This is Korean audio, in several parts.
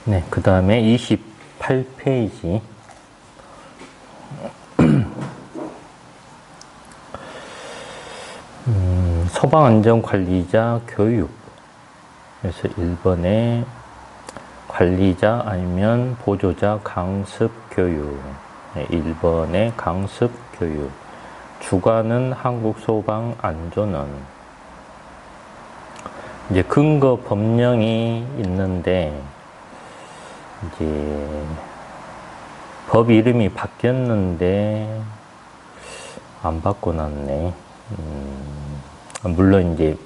네, 그 다음에 28페이지. 소방안전관리자 교육. 그래서 1번에 관리자 아니면 보조자 강습 교육. 네, 1번에 강습 교육. 주관은 한국소방안전원. 이제 근거 법령이 있는데, 이제 법 이름이 바뀌었는데 안 바꿔놨네. 물론 이제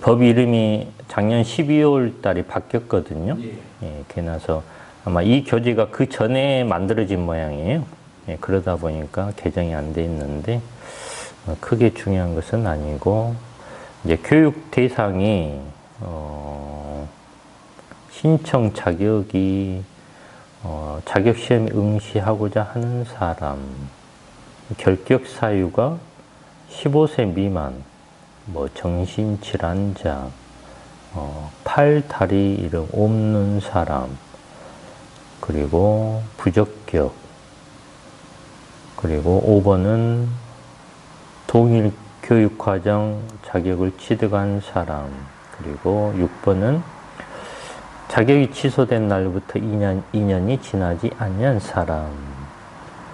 법 이름이 작년 12월 달에 바뀌었거든요. 예, 그래서 아마 이 교재가 그 전에 만들어진 모양이에요. 예, 그러다 보니까 개정이 안 돼 있는데 크게 중요한 것은 아니고, 이제 교육 대상이 신청 자격이 자격시험에 응시하고자 하는 사람, 결격 사유가 15세 미만, 뭐 정신질환자, 팔, 다리 이름 없는 사람, 그리고 부적격, 그리고 5번은 동일 교육과정 자격을 취득한 사람, 그리고 6번은 자격이 취소된 날부터 2년이 지나지 않은 사람,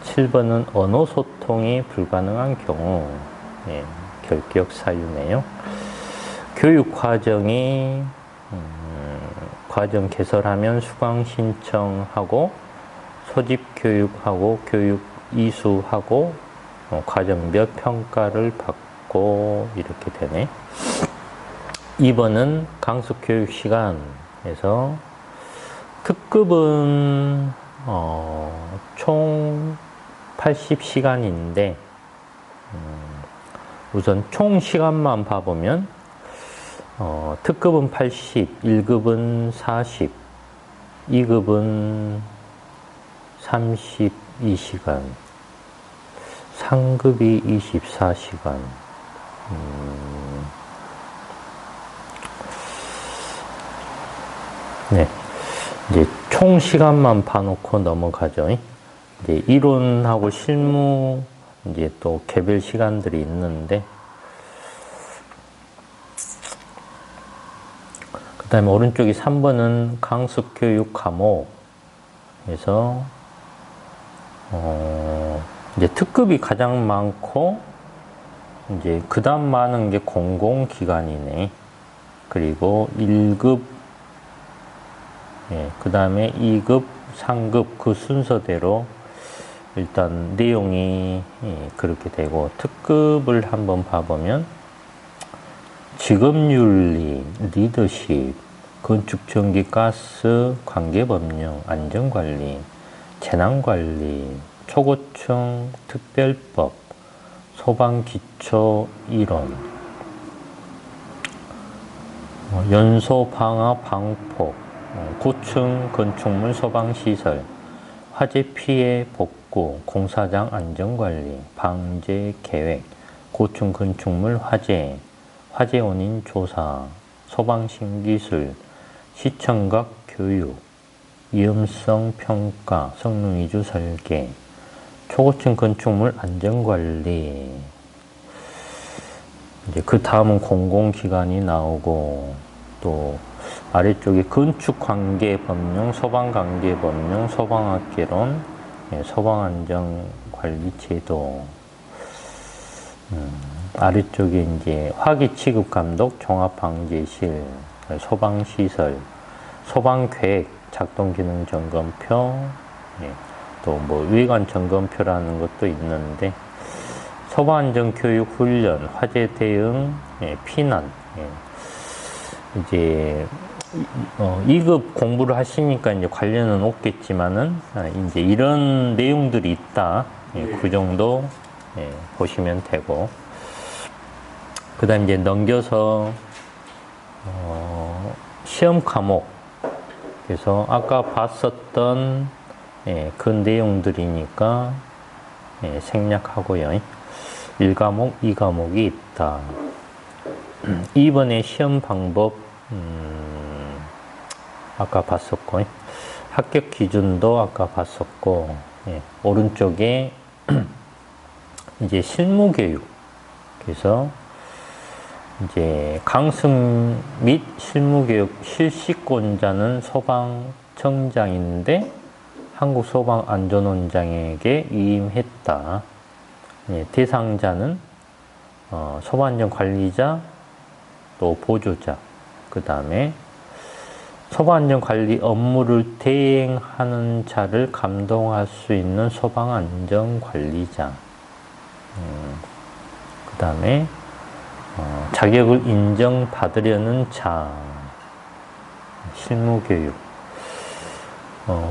7번은 언어 소통이 불가능한 경우, 예, 결격 사유네요. 교육 과정이 과정 개설하면 수강 신청하고 소집 교육하고 교육 이수하고 과정별 평가를 받고 이렇게 되네. 2번은 강습 교육 시간에서 특급은 총 80시간인데 우선 총 시간만 봐보면 특급은 80, 1급은 40, 2급은 32시간, 상급이 24시간. 네. 이제 총 시간만 봐놓고 넘어가죠. 이제 이론하고 실무, 이제 또 개별 시간들이 있는데, 그 다음에 오른쪽이 3번은 강습 교육 과목에서, 이제 특급이 가장 많고, 이제 그 다음 많은 게 공공기관이네. 그리고 1급, 예, 그 다음에 2급, 3급 그 순서대로 일단 내용이 그렇게 되고, 특급을 한번 봐보면 직업윤리, 리더십, 건축전기 가스, 관계법령, 안전관리, 재난관리, 초고층 특별법, 소방기초이론, 연소방화 방폭, 고층 건축물 소방시설, 화재 피해 복구, 공사장 안전관리, 방제 계획, 고층 건축물 화재, 화재 원인 조사, 소방신기술, 시청각 교육, 위험성 평가, 성능 위주 설계, 초고층 건축물 안전관리. 이제 그 다음은 공공기관이 나오고, 또 아래쪽에 건축관계법령, 소방관계법령, 소방학개론, 소방안전관리제도. 아래쪽에 이제 화기취급감독, 종합방제실, 소방시설, 소방계획, 작동기능점검표, 또 뭐 위관 점검표라는 것도 있는데, 소방안전교육훈련, 화재 대응, 피난. 이제 2급 공부를 하시니까 이제 관련은 없겠지만은 이제 이런 내용들이 있다. 그 정도 보시면 되고, 그다음 이제 넘겨서 시험 과목. 그래서 아까 봤었던 그 내용들이니까 생략하고요. 1과목, 2과목이 있다. 2번의 시험 방법, 아까 봤었고, 합격 기준도 아까 봤었고, 예, 오른쪽에 이제 실무교육. 그래서 이제 강습 및 실무교육 실시권자는 소방청장인데 한국소방안전원장에게 위임했다. 예, 대상자는 소방안전관리자, 또 보조자, 그 다음에 소방안전관리 업무를 대행하는 자를 감독할 수 있는 소방안전관리자. 그 다음에 자격을 인정받으려는 자. 실무교육.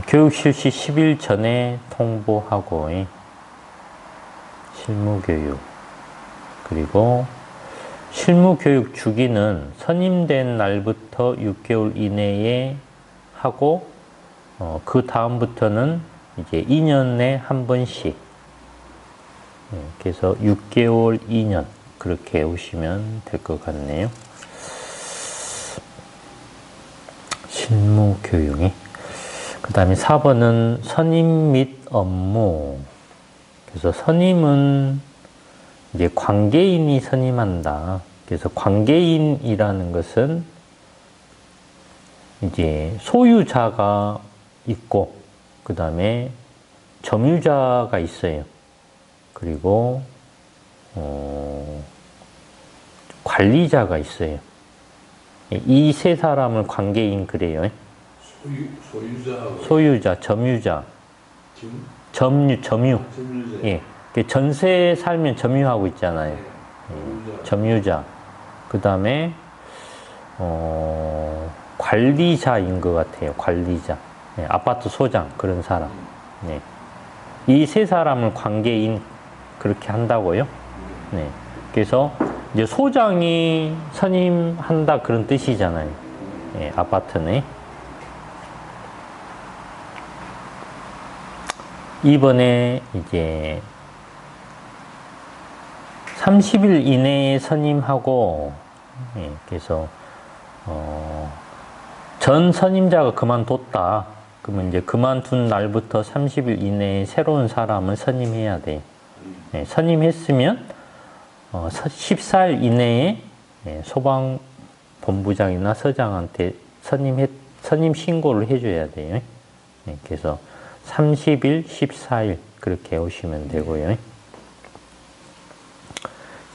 교육 실시 10일 전에 통보하고, 실무교육. 그리고 실무교육 주기는 선임된 날부터 6개월 이내에 하고, 그 다음부터는 이제 2년에 한 번씩. 그래서 6개월, 2년. 그렇게 오시면 될 것 같네요. 실무교육이. 그 다음에 4번은 선임 및 업무. 그래서 선임은 이제 관계인이 선임한다. 그래서 관계인이라는 것은 이제 소유자가 있고, 그 다음에 점유자가 있어요. 그리고 관리자가 있어요. 이 세 사람을 관계인 그래요. 소유자, 점유자. 점유. 점유자. 예. 전세 살면 점유하고 있잖아요. 점유자. 그 다음에, 관리자인 것 같아요. 관리자. 예, 아파트 소장, 그런 사람. 네. 이 세 사람을 관계인, 그렇게 한다고요. 네. 그래서, 이제 소장이 선임한다, 그런 뜻이잖아요. 예, 아파트네. 이번에 이제 30일 이내에 선임하고, 예, 그래서 전 선임자가 그만뒀다. 그러면 이제 그만둔 날부터 30일 이내에 새로운 사람을 선임해야 돼. 예, 선임했으면 14일 이내에 소방본부장이나 서장한테 선임 신고를 해줘야 돼요. 예, 그래서 30일, 14일 그렇게 오시면 되고요.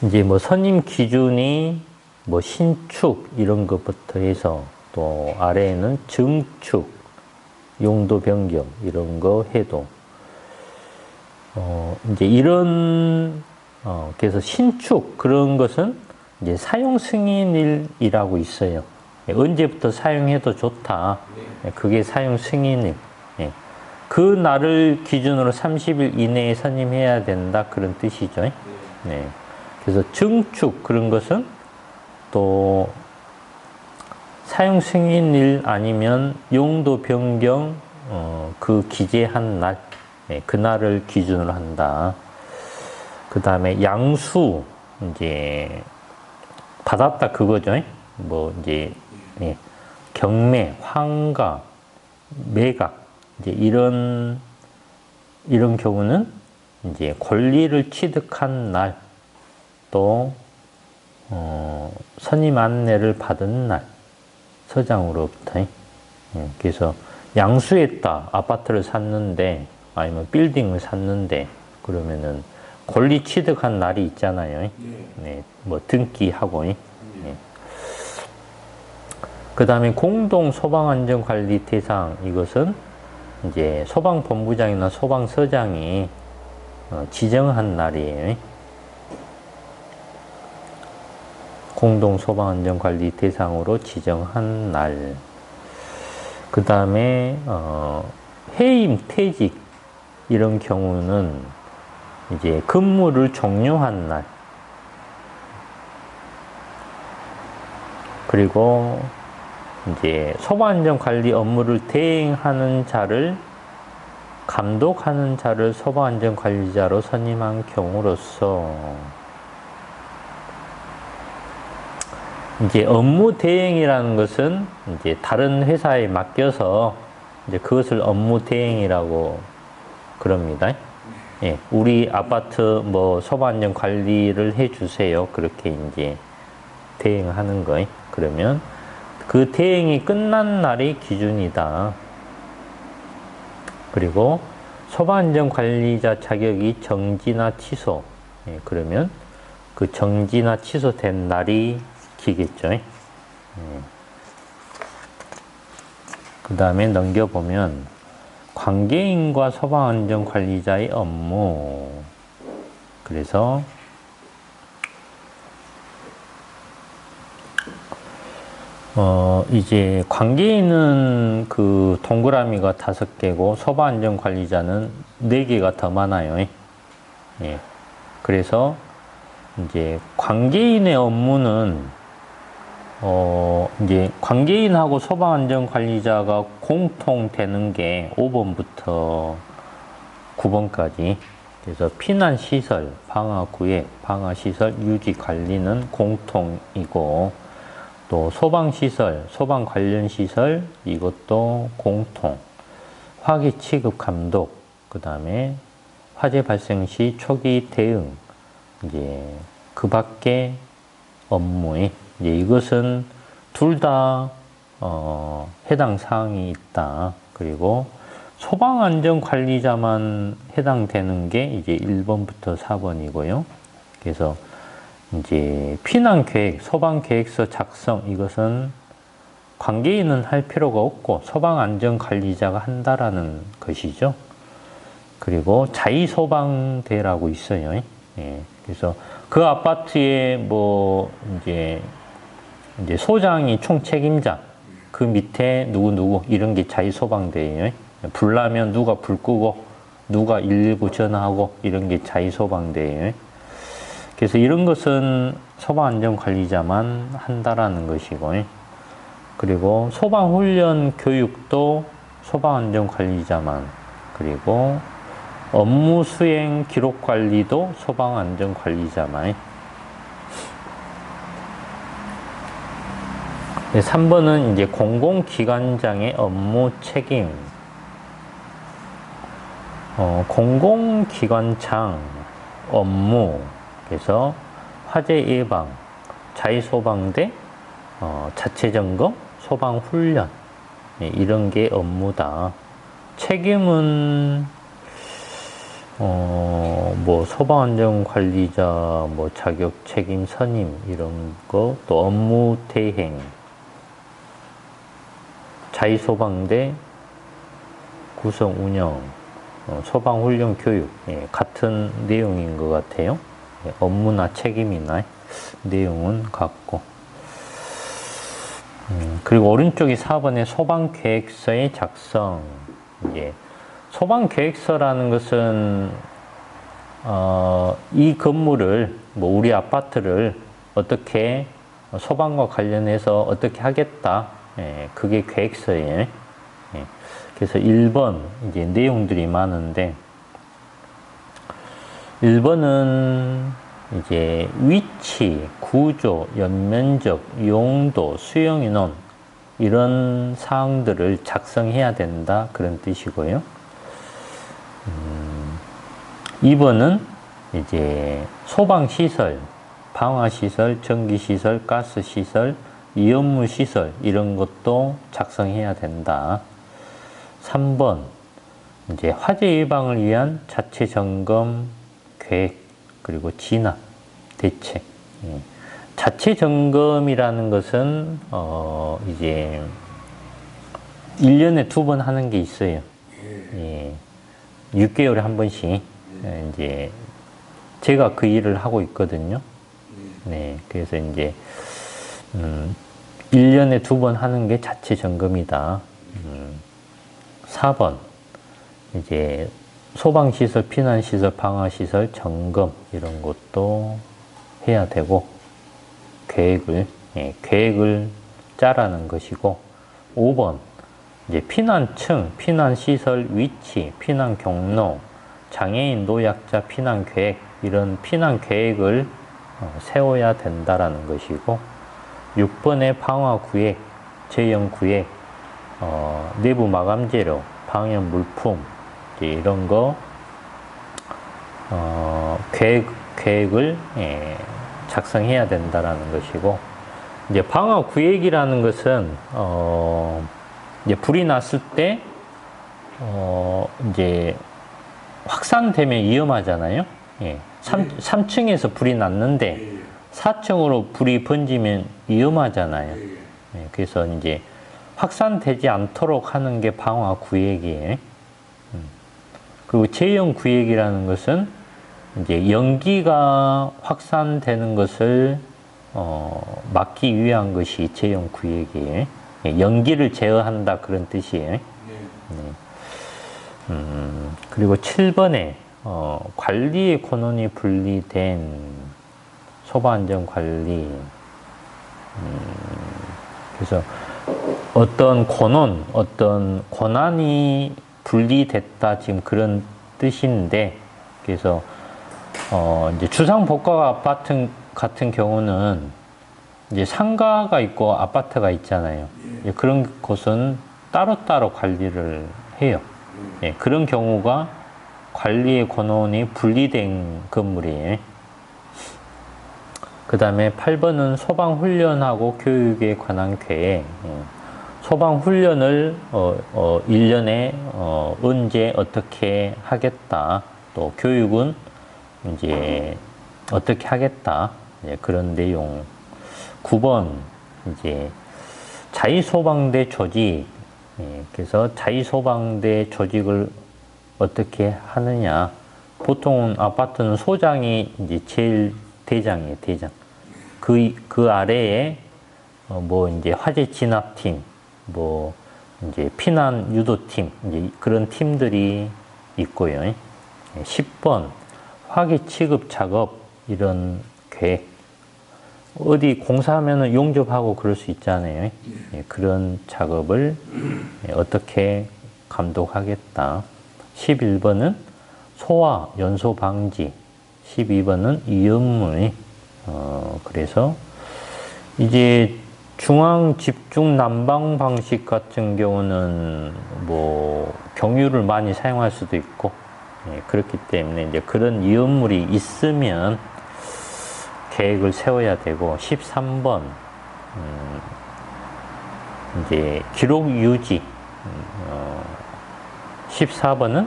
이제 뭐 선임 기준이 뭐 신축 이런 것부터 해서 또 아래에는 증축, 용도 변경 이런 거 해도 이제 이런 그래서 신축 그런 것은 이제 사용 승인일이라고 있어요. 언제부터 사용해도 좋다. 그게 사용 승인일. 그 날을 기준으로 30일 이내에 선임해야 된다. 그런 뜻이죠. 네. 그래서 증축 그런 것은 또 사용 승인일 아니면 용도 변경 그 기재한 날, 그 날을 기준으로 한다. 그 다음에 양수 이제 받았다 그거죠. 뭐 이제 경매, 환가, 매각 이제 이런 경우는 이제 권리를 취득한 날, 또 선임 안내를 받은 날, 서장으로부터. 그래서 양수했다. 아파트를 샀는데 아니면 빌딩을 샀는데 그러면은 권리 취득한 날이 있잖아요. 네, 뭐 등기하고. 그 다음에 공동 소방안전관리 대상 이것은 이제 소방본부장이나 소방서장이 지정한 날이에요. 공동 소방안전관리 대상으로 지정한 날. 그 다음에 해임, 퇴직 이런 경우는 이제 근무를 종료한 날. 그리고 이제 소방안전관리 업무를 대행하는 자를 감독하는 자를 소방안전관리자로 선임한 경우로서 이제 업무 대행이라는 것은 이제 다른 회사에 맡겨서 이제 그것을 업무 대행이라고 그럽니다. 예, 우리 아파트 뭐 소방안전 관리를 해주세요. 그렇게 이제 대행하는 거예요. 그러면 그 대행이 끝난 날이 기준이다. 그리고 소방안전관리자 자격이 정지나 취소. 예, 그러면 그 정지나 취소된 날이 기겠죠. 그 다음에 넘겨보면 관계인과 소방안전관리자의 업무. 그래서 이제 관계인은 그 동그라미가 5개고 소방안전관리자는 4개가 더 많아요. 예. 그래서 이제 관계인의 업무는 이제 관계인하고 소방안전관리자가 공통되는 게 5번부터 9번까지. 그래서 피난시설, 방화구획, 방화시설, 유지관리는 공통이고, 또 소방시설, 소방 관련 시설, 이것도 공통. 화기 취급 감독, 그 다음에 화재 발생 시 초기 대응, 이제 그 밖에 업무에, 이제 이것은 둘 다, 해당 사항이 있다. 그리고 소방안전관리자만 해당되는 게 이제 1번부터 4번이고요. 그래서 이제 피난계획, 소방계획서 작성, 이것은 관계인은 할 필요가 없고 소방안전관리자가 한다라는 것이죠. 그리고 자의소방대라고 있어요. 예. 그래서 그 아파트에 뭐 이제 소장이 총책임자, 그 밑에 누구 이런 게 자의소방대예요. 불 나면 누가 불 끄고 누가 119 전화하고 이런 게 자의소방대예요. 그래서 이런 것은 소방안전관리자만 한다라는 것이고, 그리고 소방훈련 교육도 소방안전관리자만, 그리고 업무 수행 기록 관리도 소방안전관리자만. 3번은 이제 공공기관장의 업무 책임. 공공기관장 업무. 그래서 화재 예방, 자의소방대, 자체점검, 소방훈련, 이런 게 업무다. 책임은 뭐 소방안전관리자 뭐 자격 책임 선임 이런 거, 또 업무 대행, 자의소방대 구성 운영, 소방훈련 교육, 같은 내용인 것 같아요. 업무나 책임이나 내용은 같고. 그리고 오른쪽이 4번의 소방계획서의 작성. 소방계획서라는 것은 이 건물을, 뭐 우리 아파트를 어떻게 소방과 관련해서 어떻게 하겠다. 그게 계획서예요. 그래서 1번 이제 내용들이 많은데, 1번은 이제 위치, 구조, 연면적, 용도, 수용 인원 이런 사항들을 작성해야 된다, 그런 뜻이고요. 2번은 이제 소방시설, 방화시설, 전기시설, 가스시설, 이업무시설 이런 것도 작성해야 된다. 3번 이제 화재 예방을 위한 자체 점검 계획, 그리고 진압, 대책. 자체 점검이라는 것은 이제 1년에 2번 하는 게 있어요. 6개월에 한 번씩. 이제 제가 그 일을 하고 있거든요. 네, 그래서 이제 1년에 2번 하는 게 자체 점검이다. 4번 이제 소방시설, 피난시설, 방화시설 점검 이런 것도 해야 되고, 계획을 짜라는 것이고, 5번 이제 피난층, 피난시설 위치, 피난 경로, 장애인, 노약자 피난계획, 이런 피난계획을 세워야 된다라는 것이고, 6번에 방화 구획, 제형 구획, 내부 마감 재료, 방역 물품, 이런 거, 계획을 작성해야 된다라는 것이고, 이제 방화 구획이라는 것은, 이제 불이 났을 때, 이제 확산되면 위험하잖아요. 예. 3층에서 불이 났는데 4층으로 불이 번지면 위험하잖아요. 예. 그래서 이제 확산되지 않도록 하는 게 방화 구획이에요. 그리고 제형 구획이라는 것은 이제 연기가 확산되는 것을 막기 위한 것이 제형 구획이에요. 예. 연기를 제어한다 그런 뜻이에요. 그리고 7번에 관리의 권한이 분리된 소방안전관리. 그래서 어떤 권한, 어떤 권한이 분리됐다 지금 그런 뜻인데, 그래서 이제 주상복합 아파트 같은 경우는 이제 상가가 있고 아파트가 있잖아요. 그런 곳은 따로따로 관리를 해요. 예, 그런 경우가 관리의 권한이 분리된 건물이에요. 그 다음에 8번은 소방훈련하고 교육에 관한 계획. 소방훈련을 1년에 언제 어떻게 하겠다. 또 교육은 이제 어떻게 하겠다. 그런 내용. 9번 이제 자위소방대 조직. 그래서 자위소방대 조직을 어떻게 하느냐. 보통은 아파트는 소장이 이제 제일 대장이에요, 대장. 그 아래에 뭐 이제 화재 진압팀, 뭐 이제 피난 유도팀, 이제 그런 팀들이 있고요. 10번 화기 취급 작업 이런 계획. 어디 공사하면은 용접하고 그럴 수 있잖아요. 그런 작업을 어떻게 감독하겠다. 11번은 소화, 연소 방지. 12번은 위험물. 그래서 이제 중앙 집중 난방 방식 같은 경우는 뭐 경유를 많이 사용할 수도 있고, 그렇기 때문에 이제 그런 위험물이 있으면 계획을 세워야 되고, 13번 이제 기록 유지. 14번은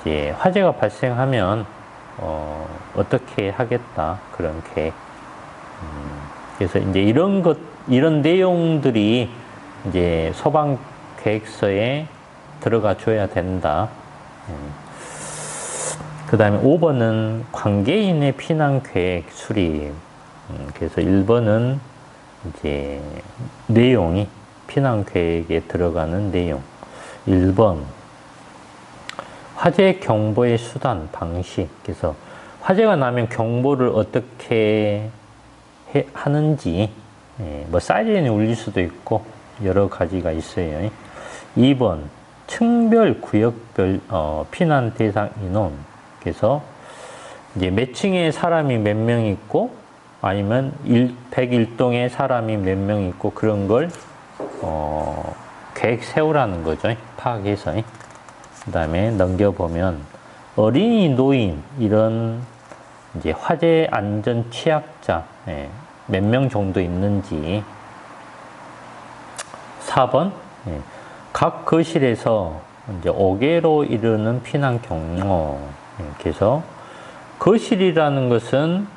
이제 화재가 발생하면 어떻게 하겠다 그런 계획. 그래서 이제 이런 내용들이 이제 소방 계획서에 들어가 줘야 된다. 그 다음에 5번은 관계인의 피난 계획 수립. 그래서 1번은 이제 내용이 피난 계획에 들어가는 내용. 1번 화재 경보의 수단, 방식. 그래서 화재가 나면 경보를 어떻게 하는지, 뭐 사이렌이 울릴 수도 있고 여러 가지가 있어요. 2번 층별, 구역별 피난 대상 인원. 그래서 이제 몇 층에 사람이 몇 명 있고, 아니면 101동에 사람이 몇 명 있고, 그런 걸 계획 세우라는 거죠. 파악해서. 그 다음에 넘겨보면 어린이, 노인 이런 이제 화재 안전 취약자 몇 명 정도 있는지. 4번 각 거실에서 이제 5개로 이르는 피난 경로. 그래서 거실이라는 것은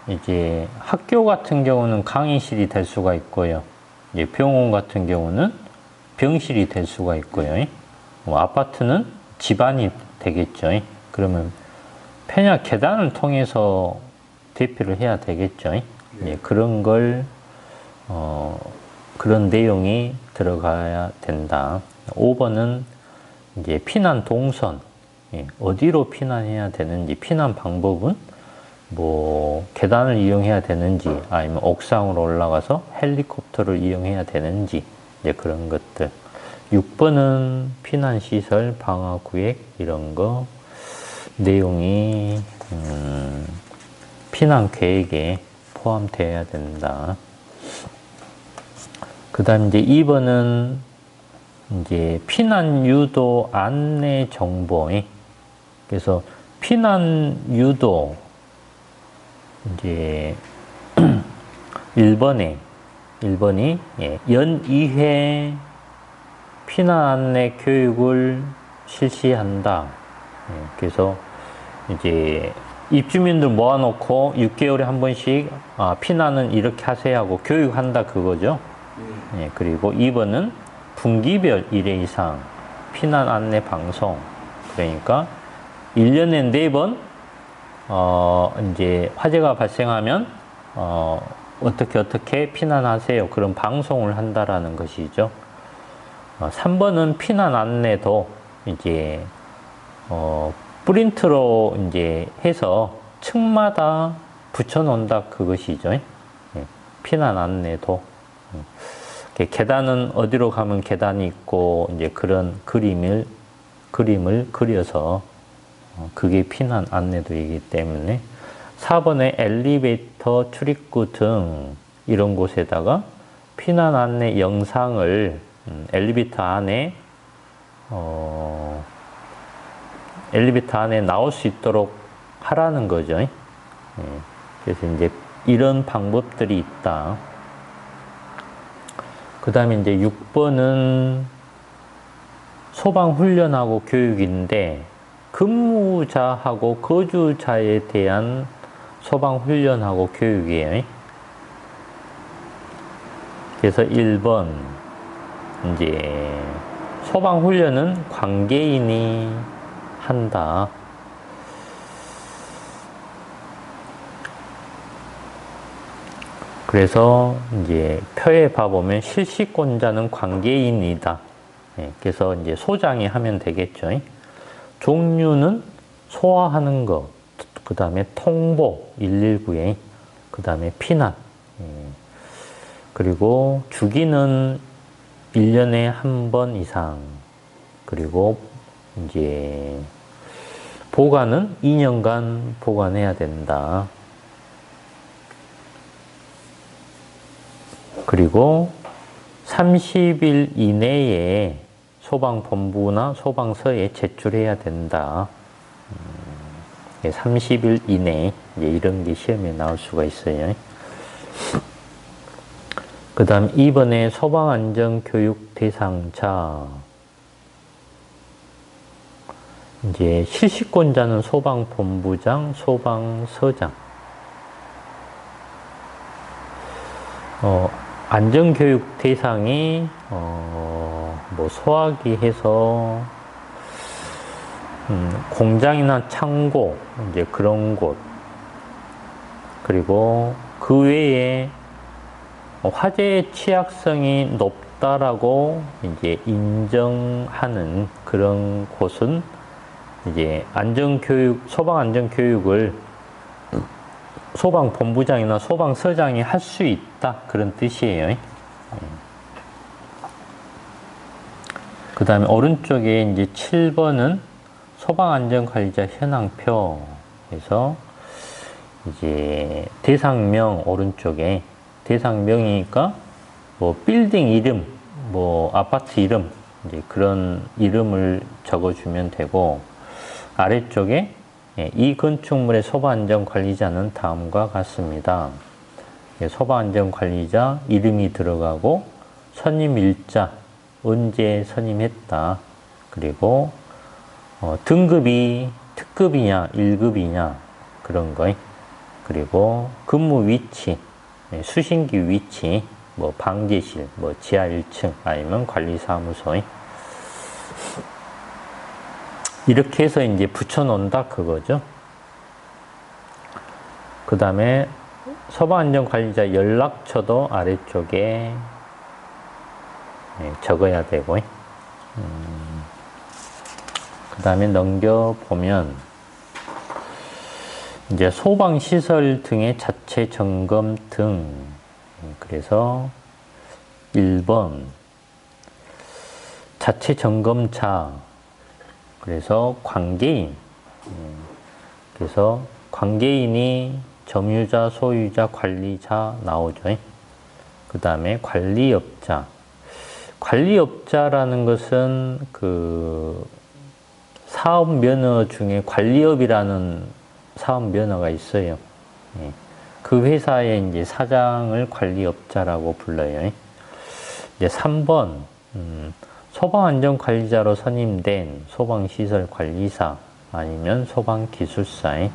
이제 학교 같은 경우는 강의실이 될 수가 있고요. 이제 병원 같은 경우는 병실이 될 수가 있고요. 뭐 아파트는 집안이 되겠죠. 그러면 편야 계단을 통해서 대피를 해야 되겠죠. 그런 걸 그런 내용이 들어가야 된다. 5번은 이제 피난 동선, 어디로 피난해야 되는지, 피난 방법은 뭐 계단을 이용해야 되는지, 아니면 옥상으로 올라가서 헬리콥터를 이용해야 되는지, 이제 그런 것들. 6번은 피난시설, 방화구획 이런 거 내용이 피난 계획에 포함되어야 된다. 그다음 이제 2번은 이제 피난 유도 안내 정보. 그래서 피난 유도 이제 1번이 연 2회 피난 안내 교육을 실시한다. 그래서 이제 입주민들 모아놓고 6개월에 한 번씩 피난은 이렇게 하세요 하고 교육한다 그거죠. 그리고 2번은 분기별 1회 이상 피난 안내 방송. 그러니까 1년에 4번 이제 화재가 발생하면 어떻게 피난하세요. 그런 방송을 한다라는 것이죠. 3번은 피난 안내도 이제 프린트로 이제 해서 층마다 붙여놓는다 그것이죠. 피난 안내도. 계단은 어디로 가면 계단이 있고 이제 그런 그림을 그려서 그게 피난 안내도이기 때문에 4번에 엘리베이터 출입구 등 이런 곳에다가 피난 안내 영상을 엘리베이터 안에 나올 수 있도록 하라는 거죠. 그래서 이제 이런 방법들이 있다. 그 다음에 이제 6번은 소방훈련하고 교육인데 근무자하고 거주자에 대한 소방훈련하고 교육이에요. 그래서 1번 이제 소방훈련은 관계인이 한다. 그래서 이제 표에 봐보면 실시권자는 관계인이다. 그래서 이제 소장이 하면 되겠죠. 종류는 소화하는 것, 그 다음에 통보 119에, 그 다음에 피난, 그리고 주기는 1년에 한 번 이상, 그리고 이제 보관은 2년간 보관해야 된다. 그리고 30일 이내에 소방본부나 소방서에 제출해야 된다. 30일 이내 이제 이런 게 시험에 나올 수가 있어요. 그 다음 2번에 소방안전교육 대상자. 이제 실시권자는 소방본부장, 소방서장. 안전교육 대상이 뭐 소화기 해서 공장이나 창고 이제 그런 곳, 그리고 그 외에 화재의 취약성이 높다라고 이제 인정하는 그런 곳은 이제 안전교육, 소방안전교육을 소방본부장이나 소방서장이 할 수 있다 그런 뜻이에요. 그 다음에 오른쪽에 이제 7번은 소방안전관리자 현황표에서 이제 대상명 오른쪽에 대상명이니까 뭐 빌딩 이름, 뭐 아파트 이름 이제 그런 이름을 적어주면 되고 아래쪽에 이 건축물의 소방안전관리자는 다음과 같습니다. 소방안전관리자 이름이 들어가고 선임일자 언제 선임했다. 그리고 등급이 특급이냐 1급이냐 그런 거. 그리고 근무 위치, 수신기 위치, 뭐 방제실, 뭐 지하 1층 아니면 관리사무소. 이렇게 해서 이제 붙여놓는다 그거죠. 그 다음에 소방안전관리자 연락처도 아래쪽에 적어야 되고, 그 다음에 넘겨보면 이제 소방시설 등의 자체 점검 등. 그래서 1번 자체 점검자. 그래서 관계인. 그래서 관계인이 점유자, 소유자, 관리자 나오죠. 그 다음에 관리업자. 관리업자라는 것은 그 사업면허 중에 관리업이라는 사업면허가 있어요. 예. 그 회사의 이제 사장을 관리업자라고 불러요. 이제 3번, 소방안전관리자로 선임된 소방시설관리사 아니면 소방기술사.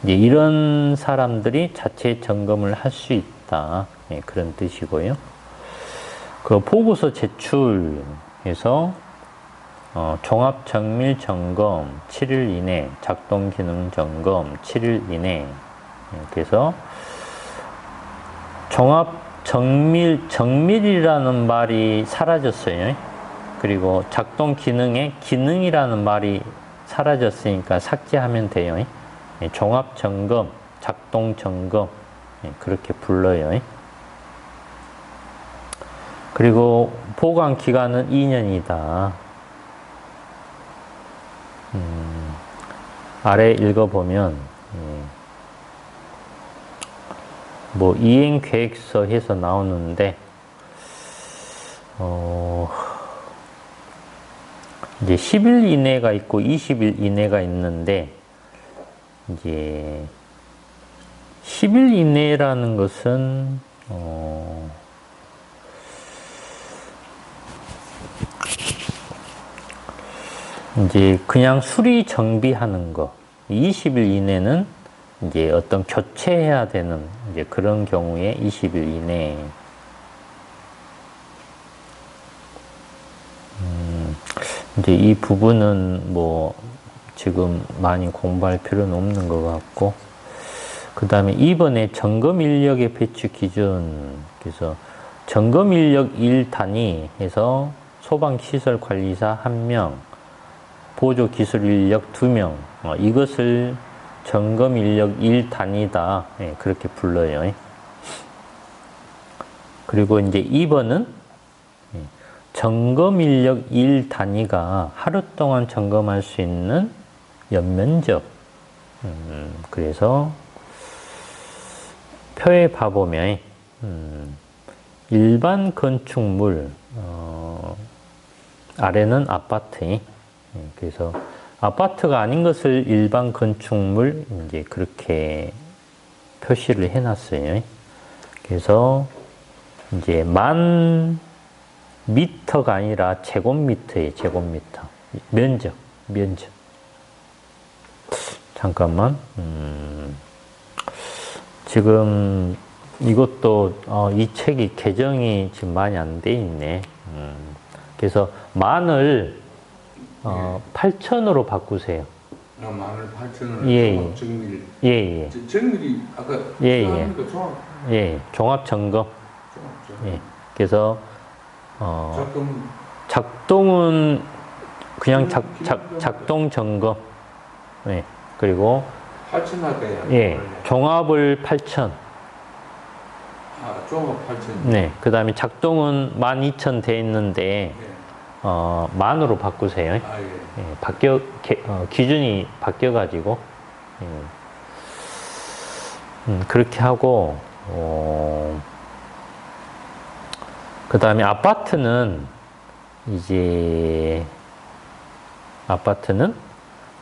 이제 이런 사람들이 자체 점검을 할 수 있다. 예, 그런 뜻이고요. 그 보고서 제출해서 종합정밀 점검 7일 이내, 작동기능 점검 7일 이내. 그래서 정밀이라는 말이 사라졌어요. 그리고 작동기능에 기능이라는 말이 사라졌으니까 삭제하면 돼요. 종합점검, 작동점검 그렇게 불러요. 그리고 보관기간은 2년이다. 아래 읽어보면 뭐 이행계획서 해서 나오는데 이제 10일 이내가 있고 20일 이내가 있는데 이제 10일 이내라는 것은 이제 그냥 수리 정비하는 거. 20일 이내는 이제 어떤 교체해야 되는 이제 그런 경우에 20일 이내. 이제 이 부분은 뭐 지금 많이 공부할 필요는 없는 것 같고, 그 다음에 2번에 점검 인력의 배치 기준. 그래서 점검 인력 1단위 해서 소방시설 관리사 1명, 보조 기술 인력 2명, 이것을 점검 인력 1단위다. 예, 그렇게 불러요. 그리고 이제 2번은 점검 인력 1단위가 하루 동안 점검할 수 있는 연면적. 그래서 표에 봐보면 일반 건축물, 아래는 아파트. 그래서 아파트가 아닌 것을 일반 건축물 이제 그렇게 표시를 해놨어요. 그래서 이제 만 미터가 아니라 제곱미터예요. 제곱미터. 면적. 잠깐만. 지금 이것도 이 책이 개정이 지금 많이 안 돼 있네. 그래서 만을 8,000으로 바꾸세요. 만을 8,000원. 예. 정밀. 예. 정밀이 아까 예. 종합. 예. 종합 점검. 예. 그래서 작동은 그냥 작동 점검. 예. 그리고 8,000 할까요? 예. 종합을 8,000. 종합 8,000. 네. 그다음에 작동은 12,000 돼 있는데 만으로 바꾸세요. 예. 기준이 바뀌어 가지고 그렇게 하고 그다음에 아파트는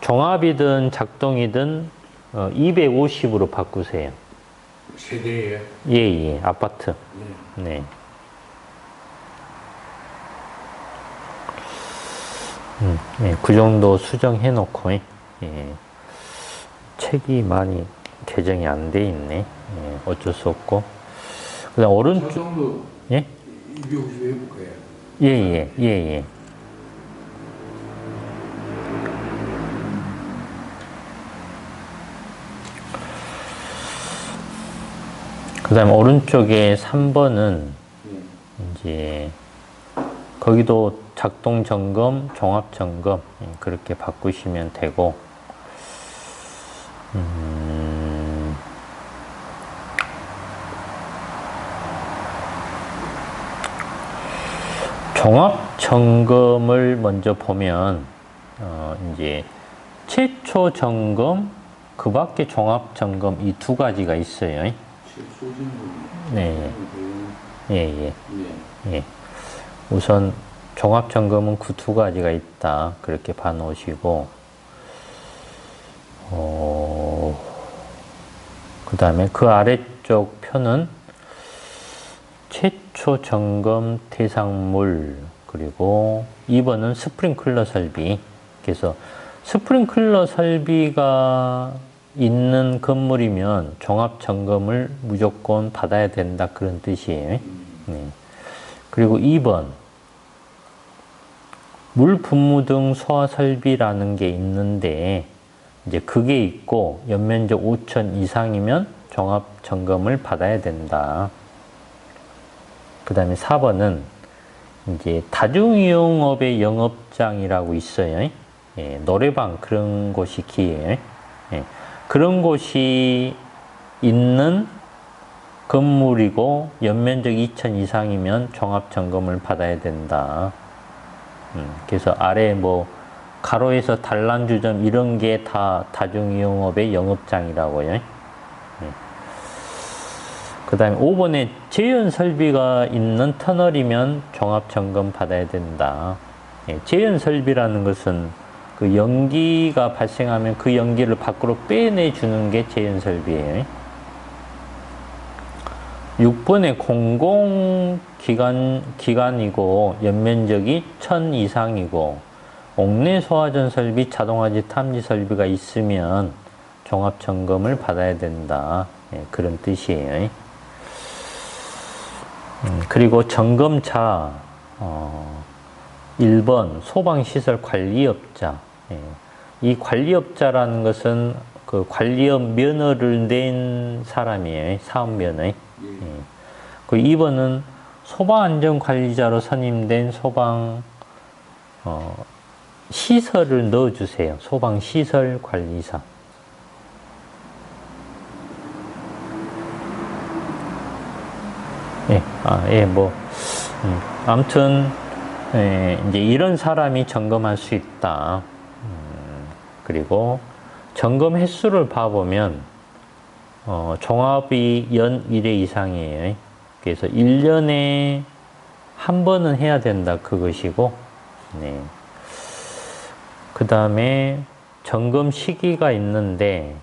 종합이든 작동이든 250으로 바꾸세요. 세대에? 예, 아파트. 네. 네, 그 정도 수정해 놓고, 예. 책이 많이 개정이 안 돼 있네. 예, 어쩔 수 없고. 그 다음, 오른쪽. 정도 예? 250 해볼까요? 예. 그 다음에 오른쪽에 3번은 이제 거기도 작동 점검, 종합 점검 그렇게 바꾸시면 되고 종합 점검을 먼저 보면 이제 최초 점검, 그 밖에 종합 점검 이 두 가지가 있어요. 소신분. 네. 예, 예. 네. 예. 우선 종합점검은 그 두 가지가 있다. 그렇게 봐놓으시고, 그 다음에 그 아래쪽 표는 최초 점검 대상물, 그리고 2번은 스프링클러 설비. 그래서 스프링클러 설비가 있는 건물이면 종합점검을 무조건 받아야 된다. 그런 뜻이에요. 네. 그리고 2번. 물 분무 등 소화 설비라는 게 있는데, 이제 그게 있고 연면적 5천 이상이면 종합 점검을 받아야 된다. 그 다음에 4번은 이제 다중이용업의 영업장이라고 있어요. 예, 노래방 그런 곳이 기회예요. 예, 그런 곳이 있는 건물이고 연면적 2천 이상이면 종합 점검을 받아야 된다. 그래서 아래 뭐 가로에서 단란주점 이런 게 다 다중이용업의 영업장이라고요. 그 다음에 5번에 재현 설비가 있는 터널이면 종합점검 받아야 된다. 재현 설비라는 것은 그 연기가 발생하면 그 연기를 밖으로 빼내주는 게 재현 설비예요. 6번에 공공기관이고 연면적이 1000 이상이고 옥내 소화전 설비, 자동화재 탐지 설비가 있으면 종합점검을 받아야 된다. 예, 그런 뜻이에요. 그리고 점검차 1번 소방시설 관리업자. 예, 이 관리업자라는 것은 그 관리업 면허를 낸 사람이에요. 사업면허. 예. 그 2번은 소방안전관리자로 선임된 소방 시설을 넣어주세요. 소방시설 관리사. 예, 아무튼, 이제 이런 사람이 점검할 수 있다. 그리고 점검 횟수를 봐보면, 종합이 연 1회 이상이에요. 그래서 1년에 한 번은 해야 된다. 그것이고, 네. 그 다음에 점검 시기가 있는데,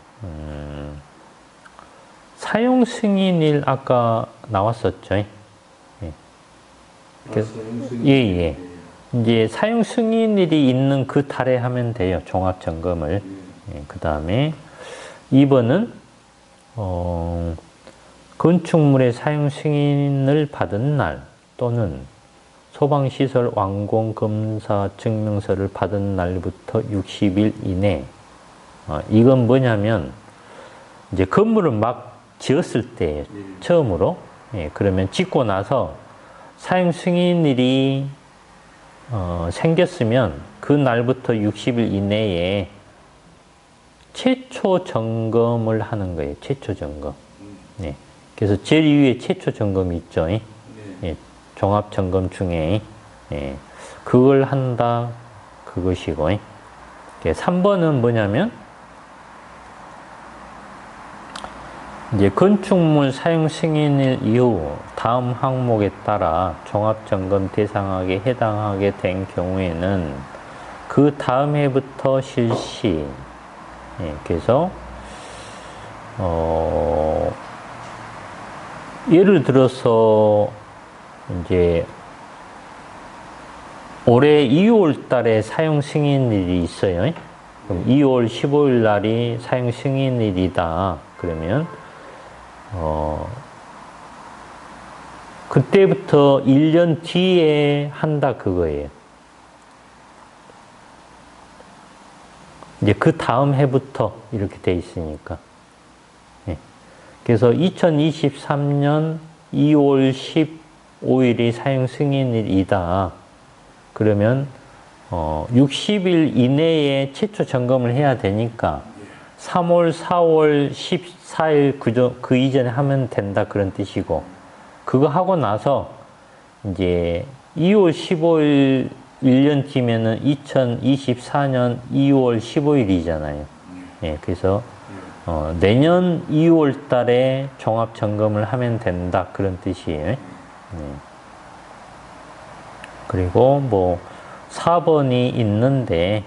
사용 승인일 아까 나왔었죠. 예. 예. 이제 사용 승인일이 있는 그 달에 하면 돼요. 종합 점검을. 예. 그 다음에 2번은 건축물의 사용 승인을 받은 날 또는 소방시설 완공 검사 증명서를 받은 날부터 60일 이내. 이건 뭐냐면 이제 건물을 막 지었을 때 처음으로, 예, 그러면 짓고 나서 사용 승인일이 생겼으면 그 날부터 60일 이내에 최초 점검을 하는 거예요. 최초 점검. 네. 그래서 제일 위에 최초 점검이 있죠. 예, 종합 점검 중에, 예, 그걸 한다. 그것이고. 3번은 뭐냐면 이제 건축물 사용 승인일 이후 다음 항목에 따라 종합점검 대상하게 해당하게 된 경우에는 그 다음 해부터 실시. 예, 그래서 예를 들어서 이제 올해 2월 달에 사용 승인일이 있어요. 그럼 2월 15일 날이 사용 승인일이다. 그러면 그때부터 1년 뒤에 한다 그거예요. 이제 그 다음 해부터 이렇게 돼 있으니까. 예. 그래서 2023년 2월 15일이 사용 승인일이다. 그러면 60일 이내에 최초 점검을 해야 되니까 3월, 4월, 14일 그 이전에 하면 된다 그런 뜻이고, 그거 하고 나서 이제 2월 15일 1년 뒤면은 2024년 2월 15일이잖아요. 예, 그래서 내년 2월 달에 종합 점검을 하면 된다. 그런 뜻이에요. 네. 그리고 뭐 4번이 있는데,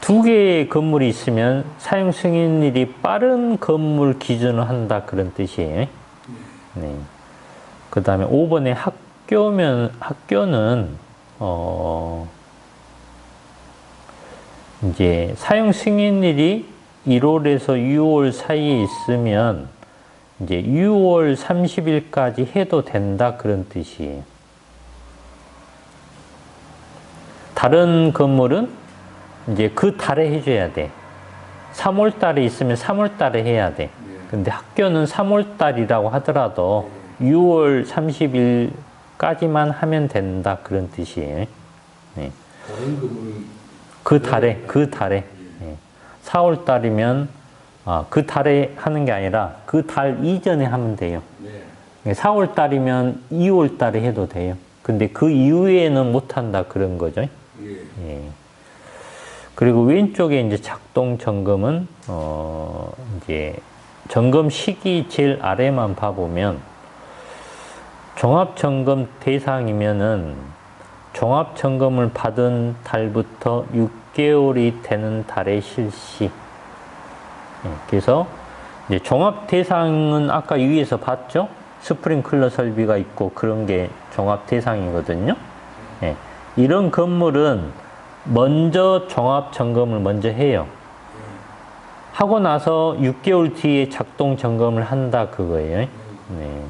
두 개의 건물이 있으면 사용 승인일이 빠른 건물 기준으로 한다. 그런 뜻이에요. 네. 그 다음에 5번에 학교는, 이제 사용 승인일이 1월에서 6월 사이에 있으면 이제 6월 30일까지 해도 된다. 그런 뜻이에요. 다른 건물은 이제 그 달에 해줘야 돼. 3월 달에 있으면 3월 달에 해야 돼. 근데 학교는 3월 달이라고 하더라도 6월 30일까지만 하면 된다. 그런 뜻이에요. 네. 다른 건물은 그 달에. 네. 4월 달이면, 그 달에 하는 게 아니라 그 달 이전에 하면 돼요. 네. 4월 달이면 2월 달에 해도 돼요. 근데 그 이후에는 못 한다. 그런 거죠. 예. 예. 그리고 왼쪽에 이제 작동 점검은, 이제 점검 시기 제일 아래만 봐보면 종합 점검 대상이면은 종합 점검을 받은 달부터 6개월이 되는 달의 실시. 예. 그래서 이제 종합 대상은 아까 위에서 봤죠? 스프링클러 설비가 있고 그런 게 종합 대상이거든요. 예. 이런 건물은 먼저 종합 점검을 먼저 해요. 하고 나서 6개월 뒤에 작동 점검을 한다. 그거예요. 네.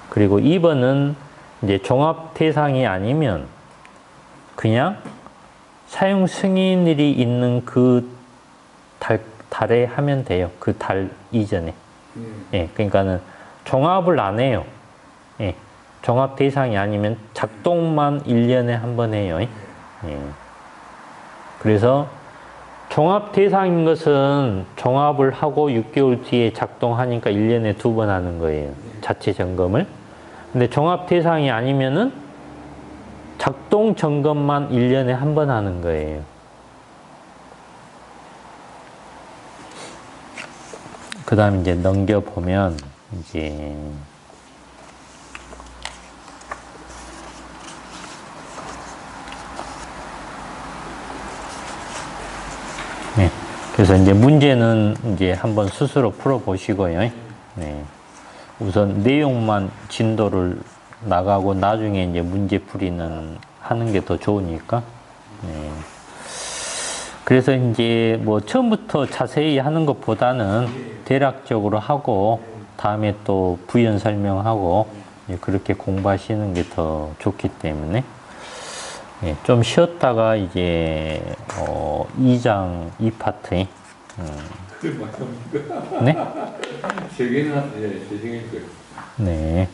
그리고 2번은 이제 종합 대상이 아니면 그냥 사용 승인일이 있는 그 달에 하면 돼요. 그 달 이전에. 예, 그러니까는 종합을 안 해요. 예, 종합 대상이 아니면 작동만 1년에 한 번 해요. 예. 그래서 종합 대상인 것은 종합을 하고 6개월 뒤에 작동하니까 1년에 2번 하는 거예요. 자체 점검을. 근데 종합 대상이 아니면은 작동 점검만 1년에 한 번 하는 거예요. 그 다음 이제 넘겨보면, 이제, 네. 그래서 이제 문제는 이제 한번 스스로 풀어보시고요. 네. 우선 내용만 진도를 나가고 나중에 이제 문제풀이는 하는 게 더 좋으니까. 네. 그래서 이제 뭐 처음부터 자세히 하는 것보다는 대략적으로 하고 다음에 또 부연 설명하고 그렇게 공부하시는 게 더 좋기 때문에 좀 쉬었다가 이제 2장 2파트 그 맞습니까? 네? 세 개나 예, 세 개일 거예요. 네.